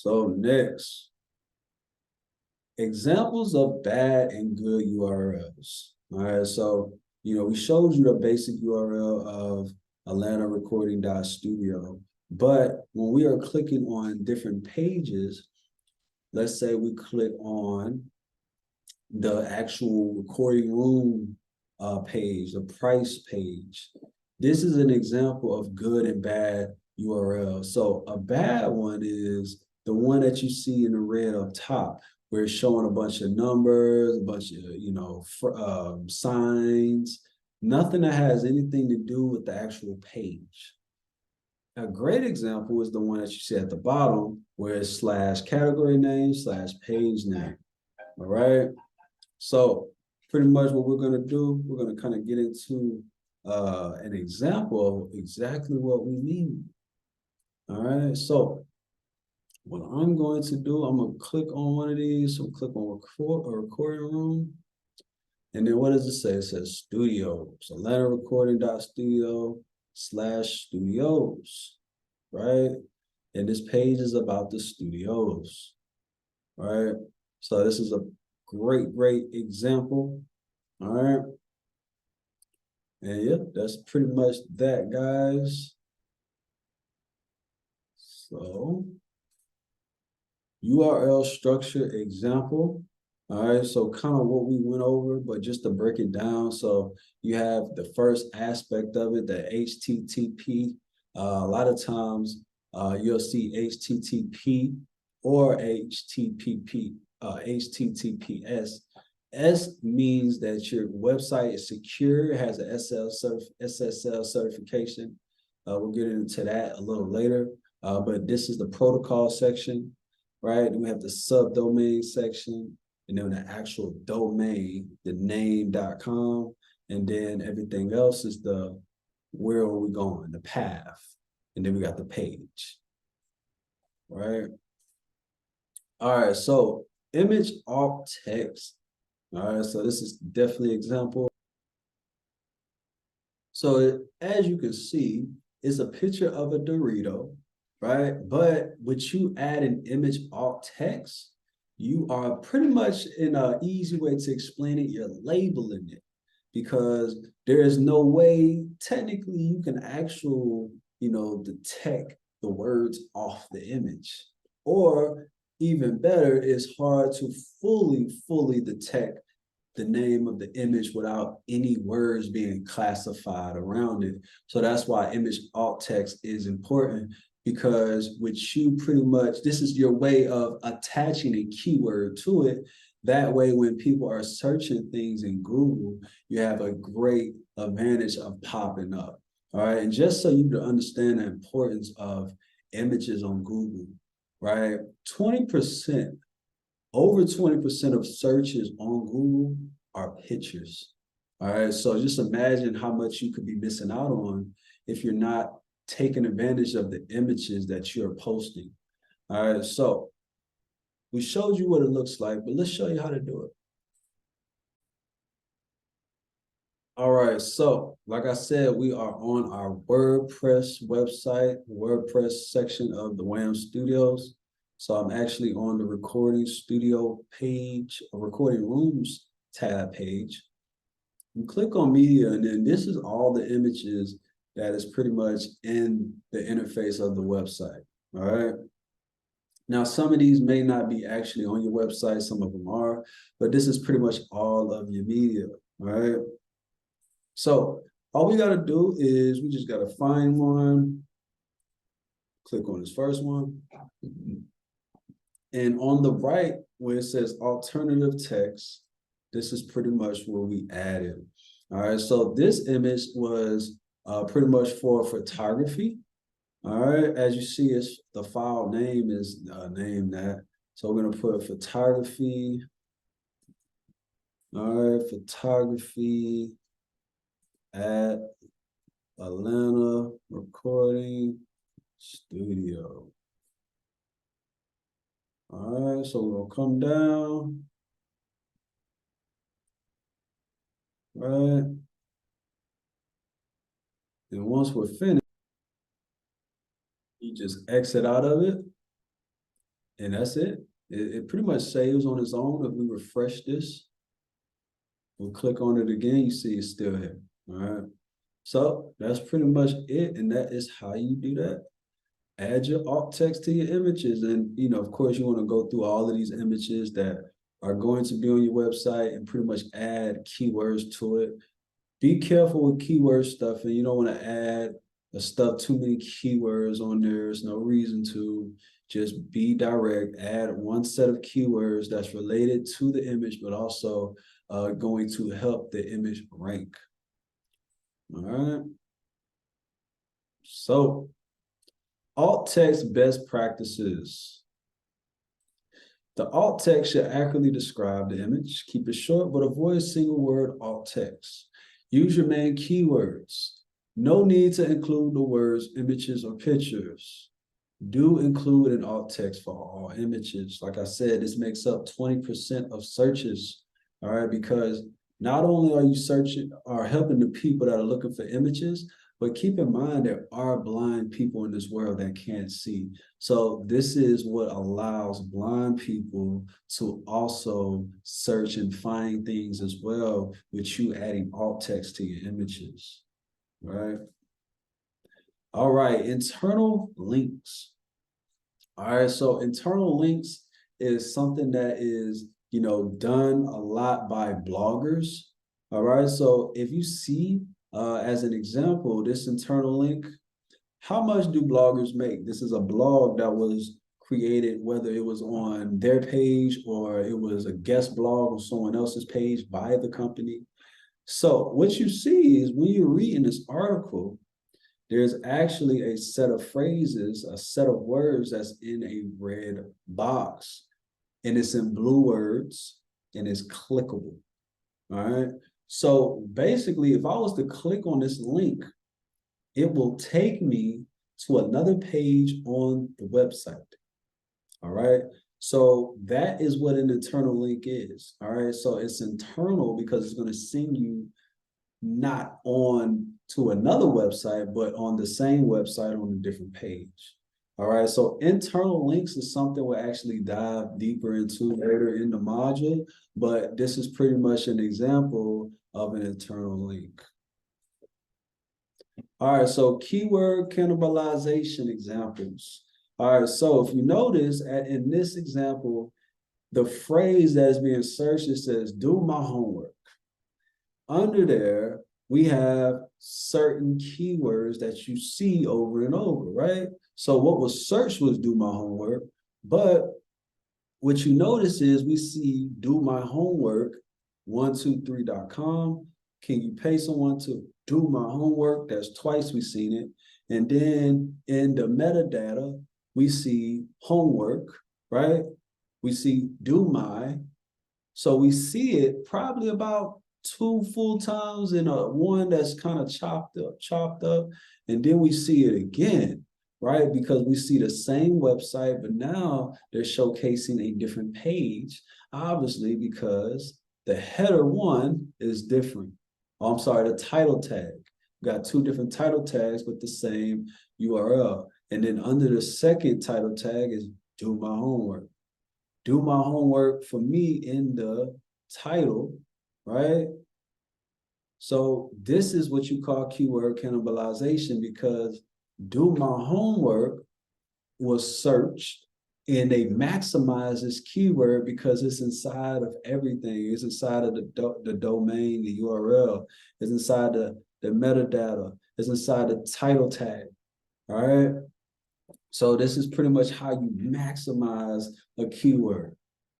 So next, examples of bad and good URLs. All right, so we showed you the basic URL of Atlanta Recording.studio, but when we are clicking on different pages, let's say we click on the actual recording room page, the price page. This is an example of good and bad URL. So a bad one is the one that you see in the red up top, where it's showing a bunch of numbers, a bunch of signs, nothing that has anything to do with the actual page. A great example is the one that you see at the bottom, where it's slash category name slash page name. All right. So pretty much what we're going to do, we're going to kind of get into an example of exactly what we mean. All right. So what I'm going to do, I'm going to click on one of these. So click on recording room. And then what does it say? It says studios, Atlanta Recording.studio/studios, right? And this page is about the studios, right? So this is a great example. All right. And yeah, that's pretty much that, guys. So URL structure example. All right, so kind of what we went over, but just to break it down. So you have the first aspect of it, the HTTP. A lot of times you'll see HTTP or HTTPS. S means that your website is secure, it has an SSL certification. We'll get into that a little later, but this is the protocol section, right? Then we have the subdomain section, and then the actual domain, the name.com, and then everything else is the where are we going, the path, and then we got the page, right? All right, so image alt text. All right, so this is definitely an example. So as you can see, it's a picture of a Dorito, right? But when you add an image alt text, you are pretty much, in an easy way to explain it, you're labeling it, because there is no way technically you can detect the words off the image. Or even better, it's hard to fully detect the name of the image without any words being classified around it. So that's why image alt text is important, because with you pretty much, this is your way of attaching a keyword to it. That way, when people are searching things in Google, you have a great advantage of popping up. All right. And just so you can understand the importance of images on Google, right? 20%, over 20% of searches on Google are pictures. All right. So just imagine how much you could be missing out on if you're not taking advantage of the images that you're posting. All right. So we showed you what it looks like, but let's show you how to do it. All right, so like I said, we are on our WordPress website, WordPress section of the WAM Studios. So I'm actually on the recording studio page, or recording rooms tab page. You click on media, and then this is all the images that is pretty much in the interface of the website. All right. Now, some of these may not be actually on your website, some of them are, but this is pretty much all of your media. All right. So all we got to do is we just got to find one, click on this first one. And on the right, where it says alternative text, this is pretty much where we added. All right, so this image was pretty much for photography. All right, as you see, it's the file name is named that. So we're going to put photography. All right, photography at Atlanta Recording Studio. All right, so we'll come down. Right. And once we're finished, you just exit out of it. And that's it. It pretty much saves on its own. If we refresh this, we'll click on it again, you see it's still here. All right. So that's pretty much it. And that is how you do that. Add your alt text to your images. And, of course, you want to go through all of these images that are going to be on your website and pretty much add keywords to it. Be careful with keyword stuff, and you don't want to add stuff too many keywords on there. There's no reason to. Just be direct. Add one set of keywords that's related to the image, but also going to help the image rank. All right. So, alt text best practices. The alt text should accurately describe the image. Keep it short, but avoid single word alt text. Use your main keywords. No need to include the words images or pictures. Do include an alt text for all images. Like I said, this makes up 20% of searches, all right? Because not only are you searching or helping the people that are looking for images, but keep in mind there are blind people in this world that can't see. So this is what allows blind people to also search and find things as well, with you adding alt text to your images, right? All right, internal links. All right, so internal links is something that is, done a lot by bloggers. All right, so if you see, as an example, this internal link, how much do bloggers make? This is a blog that was created, whether it was on their page or it was a guest blog on someone else's page by the company. So what you see is when you're reading this article, there's actually a set of phrases, a set of words that's in a red box, and it's in blue words, and it's clickable. All right. So basically, if I was to click on this link, it will take me to another page on the website. All right. So that is what an internal link is. All right. So it's internal because it's going to send you not on to another website, but on the same website on a different page. All right, so internal links is something we'll actually dive deeper into later in the module, but this is pretty much an example of an internal link. All right, so keyword cannibalization examples. All right, so if you notice in this example, the phrase that is being searched, it says, do my homework. Under there, we have certain keywords that you see over and over, right? So what was searched was do my homework, but what you notice is we see do my homework 123.com. Can you pay someone to do my homework? That's twice we've seen it. And then in the metadata, we see homework, right? We see do my. So we see it probably about 2 full times and one that's kind of chopped up. And then we see it again, right? Because we see the same website, but now they're showcasing a different page, obviously, because the header one is different. Oh, I'm sorry, the title tag. We got 2 different title tags, but the same URL. And then under the second title tag is do my homework. Do my homework for me in the title, right? So this is what you call keyword cannibalization, because do my homework was searched and they maximize this keyword because it's inside of everything. It's inside of the domain, the URL. It's inside the metadata. It's inside the title tag, all right? So this is pretty much how you maximize a keyword.